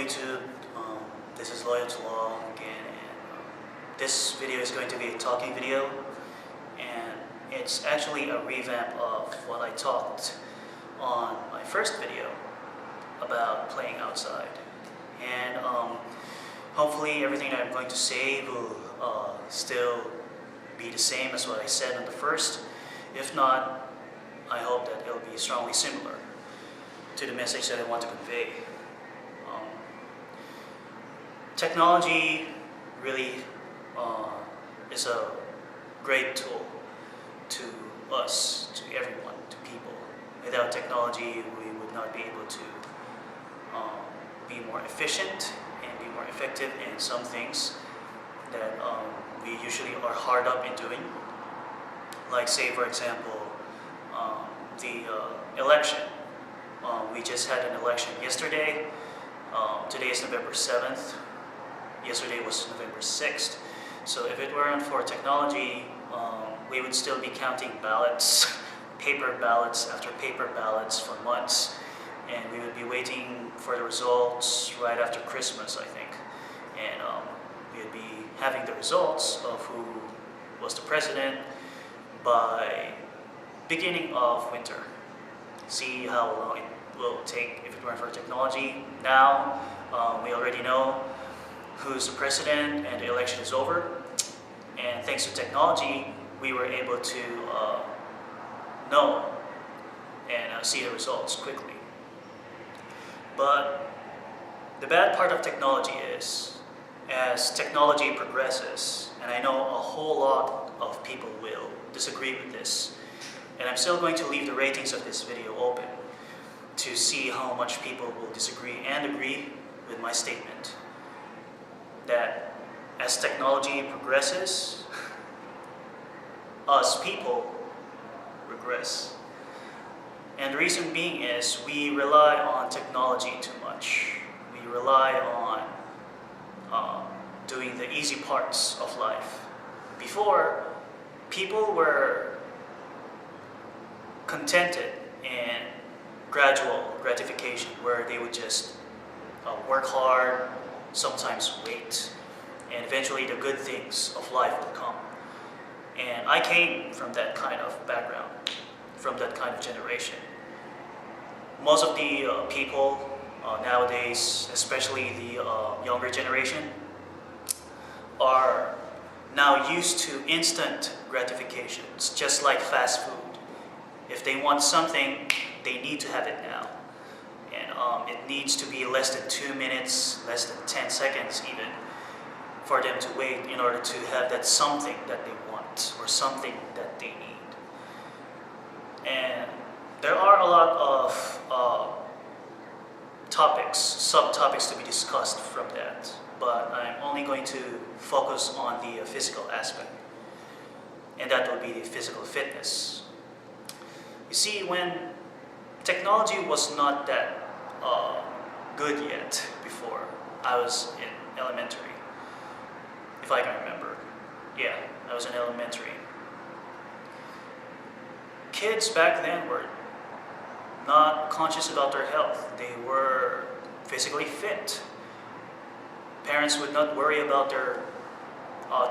YouTube. This is Loyal to Law again, and this video is going to be a talking video, and it's actually a revamp of what I talked on my first video about playing outside. And hopefully everything that I'm going to say will still be the same as what I said on the first. If not, I hope that it'll be strongly similar to the message that I want to convey. Technology really is a great tool to us, to everyone, to people. Without technology, we would not be able to be more efficient and be more effective in some things that we usually are hard up in doing. Like, say for example, the election. We just had an election yesterday. Today is November 7th. Yesterday was November 6th. So if it weren't for technology, we would still be counting ballots, paper ballots after paper ballots for months. And we would be waiting for the results right after Christmas, I think. And we would be having the results of who was the president by beginning of winter. See how long it will take if it weren't for technology. Now, we already know who's the president and the election is over. And thanks to technology, we were able to know and see the results quickly. But the bad part of technology is, as technology progresses, and I know a whole lot of people will disagree with this, and I'm still going to leave the ratings of this video open to see how much people will disagree and agree with my statement that as technology progresses, us people regress. And the reason being is we rely on technology too much. We rely on doing the easy parts of life. Before, people were contented in gradual gratification, where they would just work hard, sometimes wait, and eventually the good things of life will come. And I came from that kind of background, from that kind of generation. Most of the people nowadays, especially the younger generation, are now used to instant gratifications, just like fast food. If they want something, they need to have it now. And it needs to be less than 2 minutes, less than 10 seconds even, for them to wait in order to have that something that they want or something that they need. And there are a lot of topics, subtopics to be discussed from that, but I'm only going to focus on the physical aspect, and that will be the physical fitness. You see, when technology was not that good yet before, I was in elementary, if I can remember. Yeah, I was in elementary. Kids back then were not conscious about their health. They were physically fit. Parents would not worry about their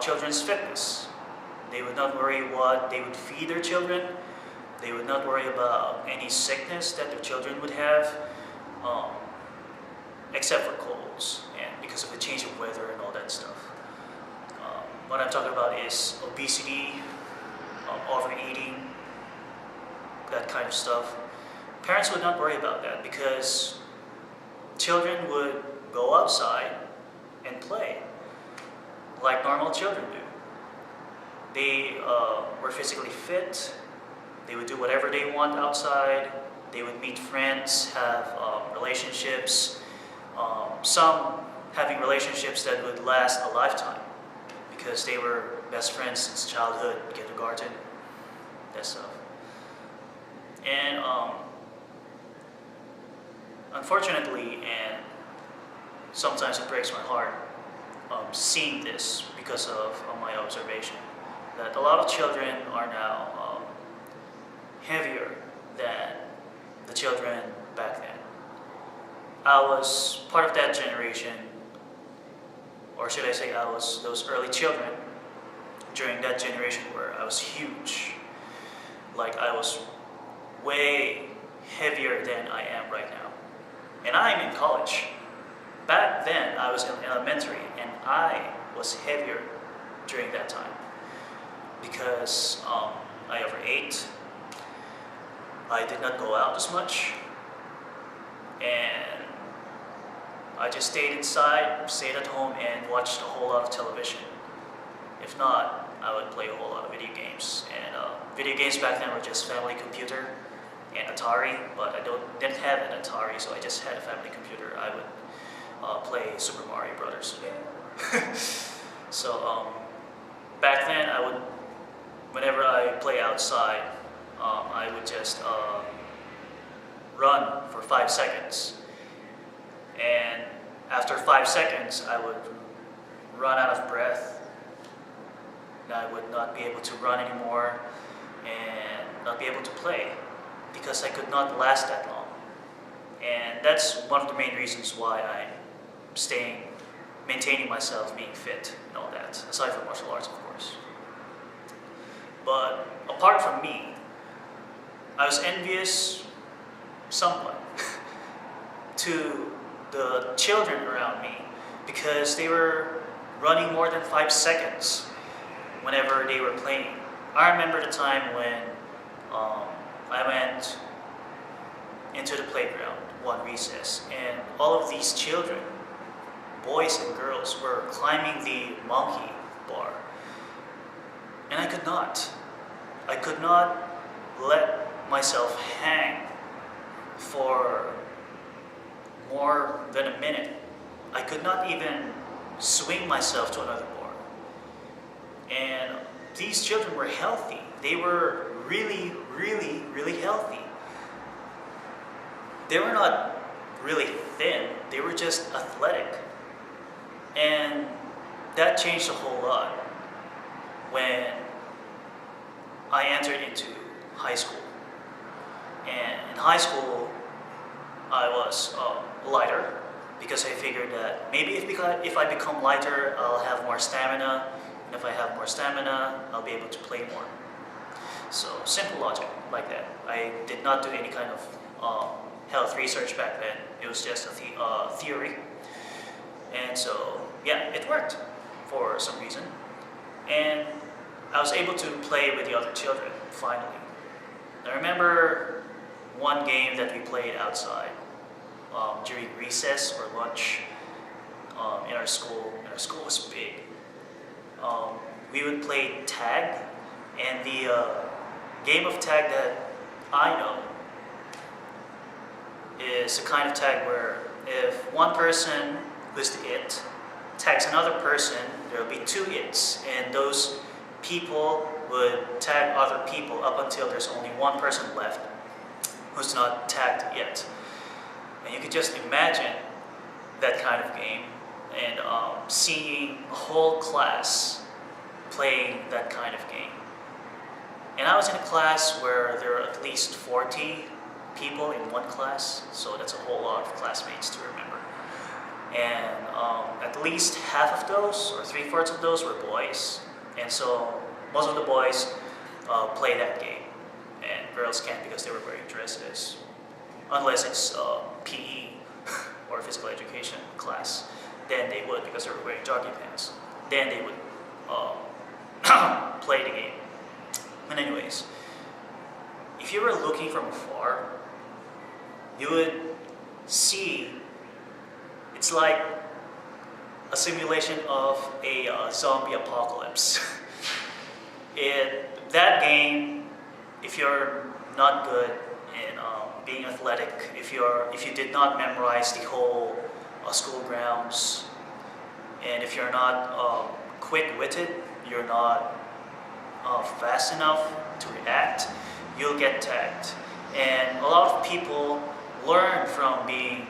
children's fitness. They would not worry what they would feed their children. They would not worry about any sickness that their children would have, except for colds and because of the change of weather and all that stuff. What I'm talking about is obesity, overeating, that kind of stuff. Parents would not worry about that because children would go outside and play like normal children do. They were physically fit. They would do whatever they want outside. They would meet friends, have relationships. Some having relationships that would last a lifetime because they were best friends since childhood, kindergarten, that stuff. And unfortunately, and sometimes it breaks my heart seeing this because of my observation, that a lot of children are now heavier than the children back then. I was part of that generation, or should I say I was those early children during that generation where I was huge. Like I was way heavier than I am right now. And I'm in college. Back then I was in elementary and I was heavier during that time because I overate. I did not go out as much, and I just stayed inside, stayed at home, and watched a whole lot of television. If not, I would play a whole lot of video games. And video games back then were just family computer and Atari, but didn't have an Atari, so I just had a family computer. I would play Super Mario Brothers. So back then, whenever I play outside, I would just run for 5 seconds. And after 5 seconds, I would run out of breath. And I would not be able to run anymore and not be able to play because I could not last that long. And that's one of the main reasons why I'm maintaining myself, being fit and all that, aside from martial arts, of course. But apart from me, I was envious somewhat to the children around me because they were running more than 5 seconds whenever they were playing. I remember the time when I went into the playground one recess and all of these children, boys and girls, were climbing the monkey bar. And I could not. I could not let myself hang for more than a minute. I could not even swing myself to another bar. And these children were healthy. They were really, really, really healthy. They were not really thin. They were just athletic. And that changed a whole lot when I entered into high school. And in high school, I was lighter because I figured that maybe if I become lighter, I'll have more stamina. And if I have more stamina, I'll be able to play more. So simple logic like that. I did not do any kind of health research back then. It was just a theory. And so, yeah, it worked for some reason. And I was able to play with the other children, finally. I remember one game that we played outside during recess or lunch in our school. And our school was big. We would play tag, and the game of tag that I know is a kind of tag where if one person who's the it tags another person, there will be 2 its, and those people would tag other people up until there's only one person left who's not tagged yet. And you could just imagine that kind of game and seeing a whole class playing that kind of game. And I was in a class where there were at least 40 people in one class, so that's a whole lot of classmates to remember. And at least half of those, or 3/4 of those, were boys. And so most of the boys play that game, and girls can't because they were wearing dresses, unless it's PE or physical education class. Then they would because they were wearing jogging pants. Then they would play the game. But anyways, if you were looking from afar, you would see it's like a simulation of a zombie apocalypse. That game, if you're not good in being athletic, if you did not memorize the whole school grounds, and if you're not quick-witted, you're not fast enough to react, you'll get tagged. And a lot of people learn from being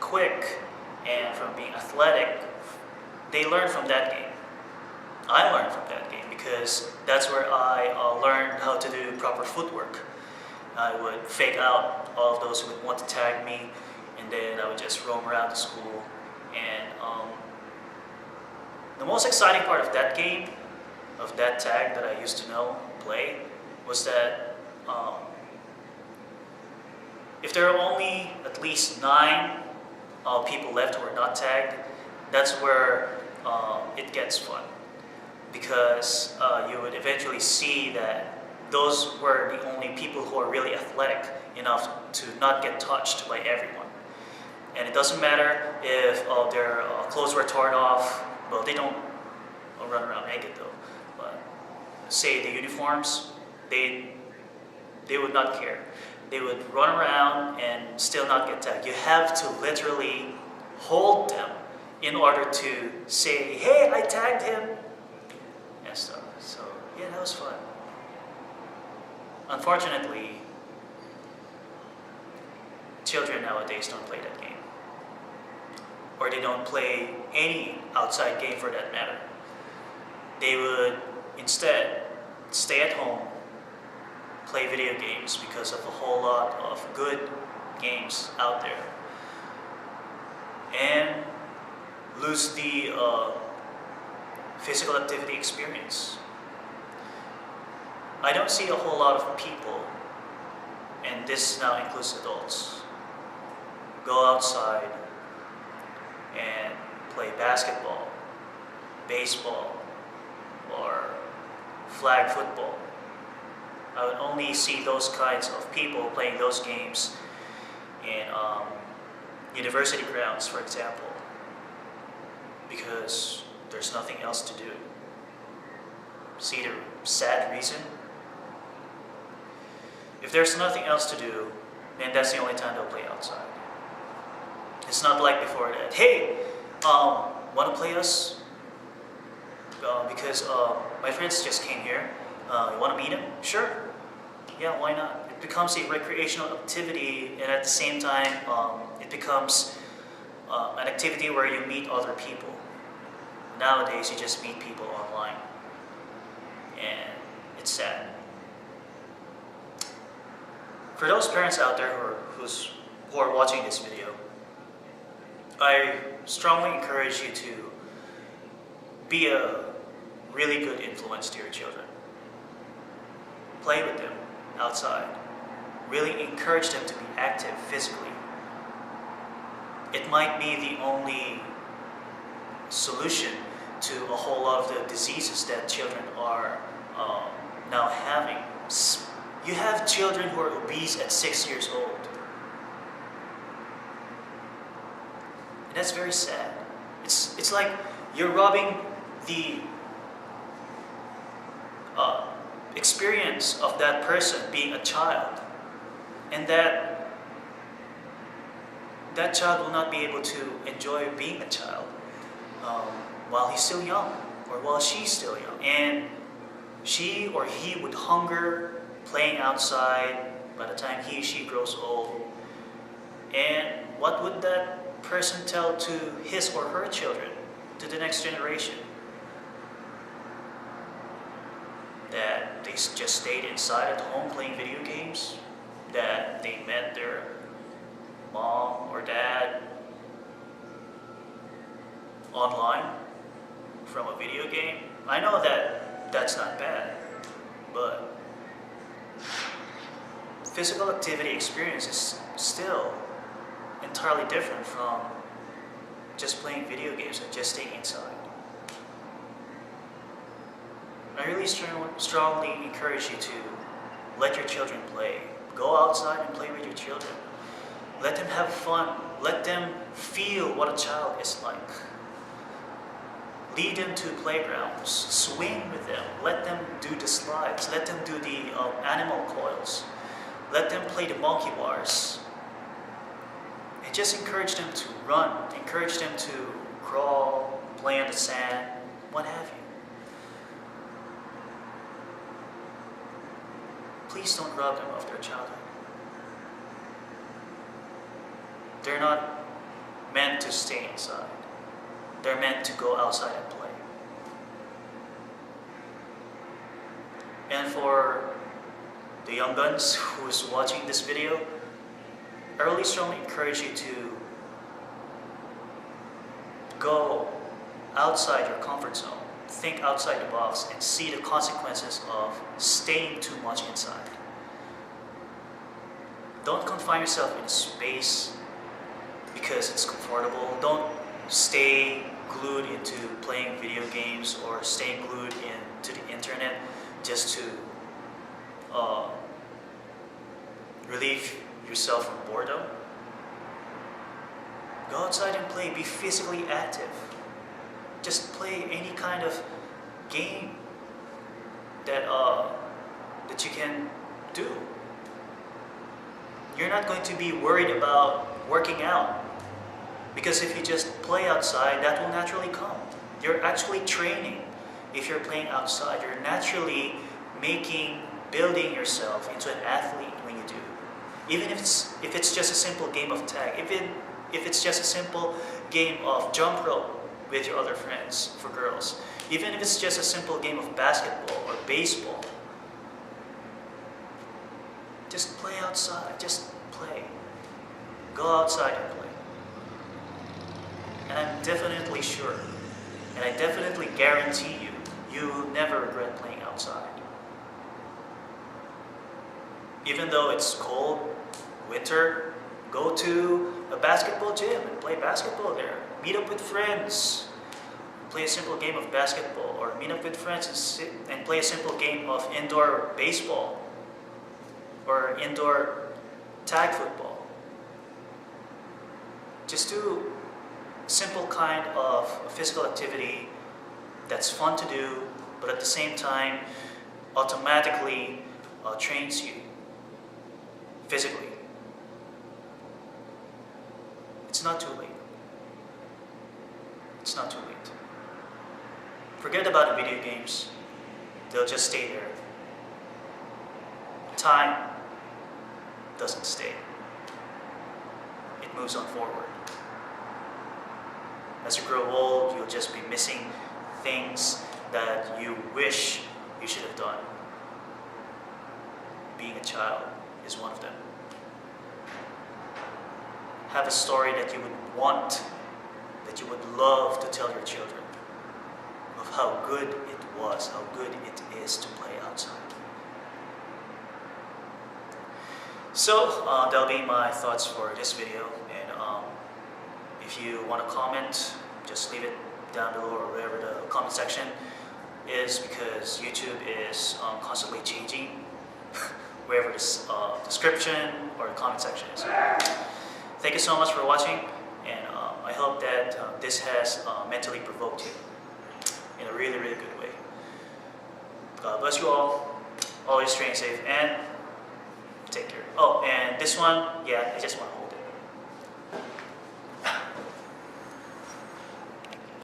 quick and from being athletic. They learn from that game. I learned from that game because that's where I learned how to do proper footwork. I would fake out all of those who would want to tag me, and then I would just roam around the school. And the most exciting part of that game, of that tag that I used to play, was that if there are only at least 9 people left who are not tagged, that's where it gets fun. Because you would eventually see that those were the only people who are really athletic enough to not get touched by everyone. And it doesn't matter if their clothes were torn off. Well, they don't run around naked though. But say the uniforms, they would not care. They would run around and still not get tagged. You have to literally hold them in order to say, hey, I tagged him, and stuff. So yeah, that was fun. Unfortunately, children nowadays don't play that game. Or they don't play any outside game for that matter. They would instead stay at home, play video games because of a whole lot of good games out there, and lose the physical activity experience. I don't see a whole lot of people, and this now includes adults, go outside and play basketball, baseball, or flag football. I would only see those kinds of people playing those games in university grounds, for example, because there's nothing else to do. See the sad reason? If there's nothing else to do, then that's the only time they'll play outside. It's not like before that, hey, want to play us? Because my friends just came here. You want to meet them? Sure. Yeah, why not? It becomes a recreational activity, and at the same time, it becomes an activity where you meet other people. Nowadays, you just meet people online, and it's sad. For those parents out there who are watching this video, I strongly encourage you to be a really good influence to your children. Play with them outside. Really encourage them to be active physically. It might be the only solution to a whole lot of the diseases that children are now having. You have children who are obese at 6 years old. And that's very sad. It's like you're robbing the experience of that person being a child, and that child will not be able to enjoy being a child while he's still young, or while she's still young. And she or he would hunger playing outside by the time she grows old. And what would that person tell to his or her children, to the next generation? That they just stayed inside at home playing video games? That they met their mom or dad online from a video game? I know that that's not bad, but physical activity experience is still entirely different from just playing video games and just staying inside. I really strongly encourage you to let your children play. Go outside and play with your children. Let them have fun. Let them feel what a child is like. Lead them to playgrounds. Swing with them. Let them do the slides. Let them do the animal coils. Let them play the monkey bars. And just encourage them to run. Encourage them to crawl, play on the sand, what have you. Please don't rob them of their childhood. They're not meant to stay inside. They're meant to go outside and play. And for the young guns who's watching this video, I really strongly encourage you to go outside your comfort zone. Think outside the box and see the consequences of staying too much inside. Don't confine yourself in a space because it's comfortable. Don't stay glued into playing video games or staying glued into the internet just to relieve yourself from boredom. Go outside and play. Be physically active. Just play any kind of game that that you can do. You're not going to be worried about working out, because if you just play outside, that will naturally come. You're actually training. If you're playing outside, you're naturally building yourself into an athlete when you do. Even if it's just a simple game of tag, if it's just a simple game of jump rope with your other friends for girls, even if it's just a simple game of basketball or baseball, just play outside, just play. Go outside and play. And I'm definitely sure, and I definitely guarantee you, you'll never regret playing outside. Even though it's cold, winter, go to a basketball gym and play basketball there. Meet up with friends, play a simple game of basketball, or meet up with friends and play a simple game of indoor baseball or indoor tag football. Just do simple kind of physical activity that's fun to do, but at the same time automatically trains you physically. It's not too late. It's not too late. Forget about the video games. They'll just stay there. Time doesn't stay. It moves on forward. As you grow old, you'll just be missing things that you wish you should have done. Being a child is one of them. Have a story that you would want, that you would love to tell your children, of how good it was, how good it is to play outside. So that'll be my thoughts for this video, and if you want to comment, just leave it down below or wherever the comment section is, because YouTube is constantly changing wherever the description or the comment section is. Thank you so much for watching, and I hope that this has mentally provoked you in a really, really good way. God bless you all. Always stay safe and take care. Oh, and this one, yeah, I just want to hold